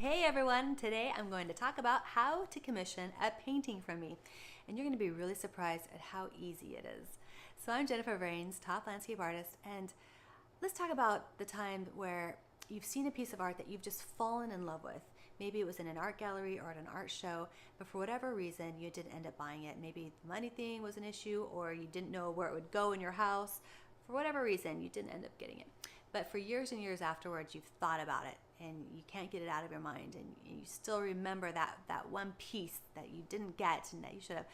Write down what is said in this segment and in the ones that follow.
Hey everyone, today I'm going to talk about how to commission a painting from me. And you're going to be really surprised at how easy it is. So I'm Jennifer Vranes, top landscape artist, and let's talk about the time where you've seen a piece of art that you've just fallen in love with. Maybe it was in an art gallery or at an art show, but for whatever reason you didn't end up buying it. Maybe the money thing was an issue, or you didn't know where it would go in your house. For whatever reason, you didn't end up getting it. But for years and years afterwards, you've thought about it and you can't get it out of your mind, and you still remember that one piece that you didn't get and that you should have.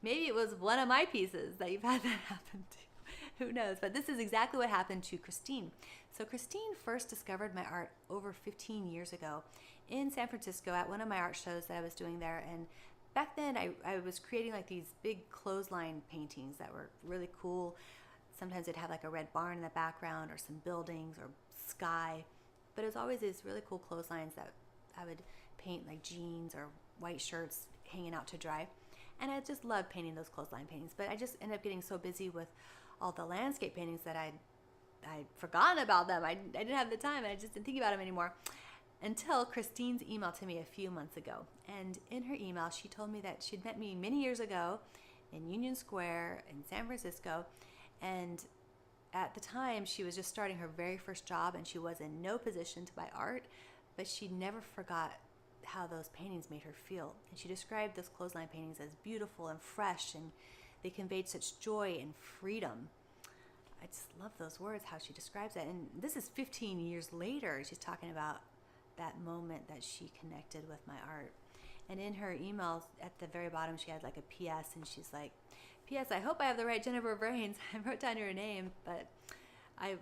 Maybe it was one of my pieces that you've had that happen to. Who knows? But this is exactly what happened to Christine. So Christine first discovered my art over 15 years ago in San Francisco at one of my art shows that I was doing there. And back then I was creating like these big clothesline paintings that were really cool. Sometimes it'd have like a red barn in the background or some buildings or sky. But it was always these really cool clotheslines that I would paint, like jeans or white shirts hanging out to dry. And I just loved painting those clothesline paintings. But I just ended up getting so busy with all the landscape paintings that I'd forgotten about them. I didn't have the time. I just didn't think about them anymore. Until Christine's email to me a few months ago. And in her email, she told me that she'd met me many years ago in Union Square in San Francisco. And at the time, she was just starting her very first job and she was in no position to buy art, but she never forgot how those paintings made her feel. And she described those clothesline paintings as beautiful and fresh, and they conveyed such joy and freedom. I just love those words, how she describes it. And this is 15 years later. She's talking about that moment that she connected with my art. And in her email, at the very bottom, she had like a PS, and she's like, P.S. I hope I have the right Jennifer Vranes. I wrote down your name, but I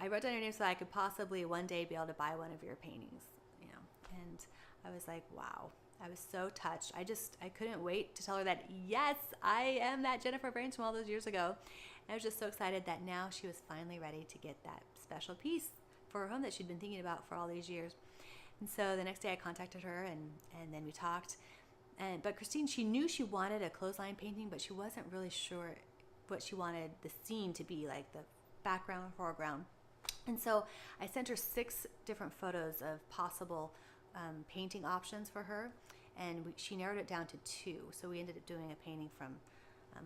wrote down your name so I could possibly one day be able to buy one of your paintings, you know. And I was like, wow. I was so touched. I couldn't wait to tell her that, yes, I am that Jennifer Vranes from all those years ago. And I was just so excited that now she was finally ready to get that special piece for her home that she'd been thinking about for all these years. And so the next day I contacted her, and then we talked. But Christine, she knew she wanted a clothesline painting, but she wasn't really sure what she wanted the scene to be, like the background, foreground. And so I sent her 6 different photos of possible painting options for her, and she narrowed it down to 2. So we ended up doing a painting from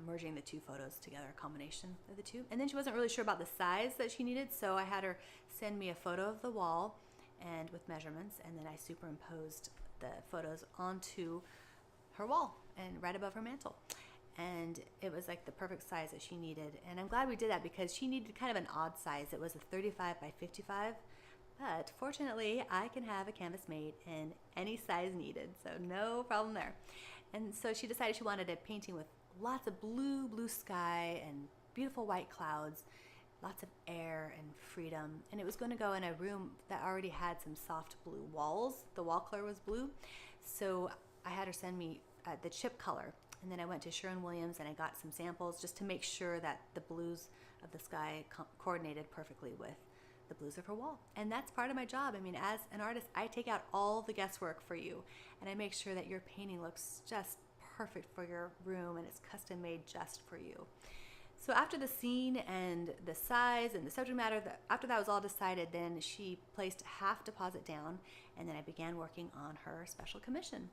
merging the 2 photos together, a combination of the 2. And then she wasn't really sure about the size that she needed, so I had her send me a photo of the wall and with measurements, and then I superimposed the photos onto her wall and right above her mantle. And it was like the perfect size that she needed. And I'm glad we did that because she needed kind of an odd size. It was a 35 by 55. But fortunately, I can have a canvas made in any size needed, so no problem there. And so she decided she wanted a painting with lots of blue sky and beautiful white clouds, lots of air and freedom. And it was going to go in a room that already had some soft blue walls. The wall color was blue. So I had her send me the chip color. And then I went to Sherwin-Williams and I got some samples just to make sure that the blues of the sky coordinated perfectly with the blues of her wall. And that's part of my job. I mean, as an artist, I take out all the guesswork for you, and I make sure that your painting looks just perfect for your room and it's custom made just for you. So after the scene and the size and the subject matter, after that was all decided, then she placed half deposit down, and then I began working on her special commission.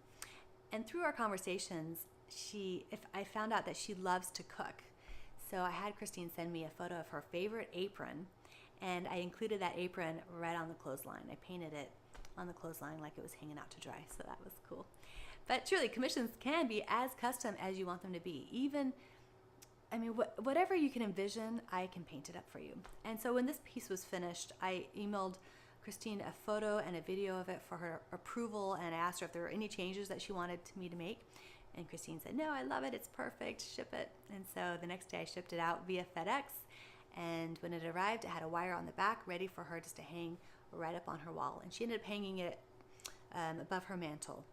And through our conversations, I found out that she loves to cook. So I had Christine send me a photo of her favorite apron, and I included that apron right on the clothesline. I painted it on the clothesline like it was hanging out to dry, so that was cool. But truly, commissions can be as custom as you want them to be. Even, I mean, whatever you can envision, I can paint it up for you. And so when this piece was finished, I emailed Christine a photo and a video of it for her approval, and I asked her if there were any changes that she wanted me to make. And Christine said, no, I love it, it's perfect, ship it. And so the next day I shipped it out via FedEx, and when it arrived, it had a wire on the back ready for her just to hang right up on her wall. And she ended up hanging it above her mantle,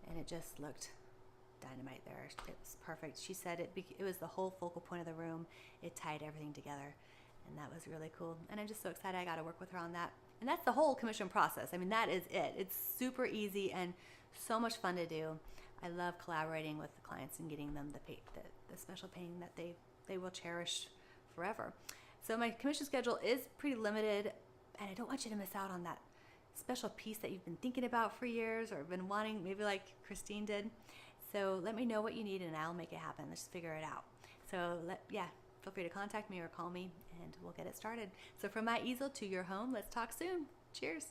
and it just looked dynamite there. It was perfect. She said it was the whole focal point of the room. It tied everything together, and that was really cool. And I'm just so excited I got to work with her on that. And that's the whole commission process. I mean, that is it. It's super easy and so much fun to do. I love collaborating with the clients and getting them the special painting that they will cherish forever. So my commission schedule is pretty limited, and I don't want you to miss out on that special piece that you've been thinking about for years or been wanting, maybe like Christine did. So let me know what you need and I'll make it happen. Let's figure it out. So feel free to contact me or call me and we'll get it started. So from my easel to your home, let's talk soon. Cheers.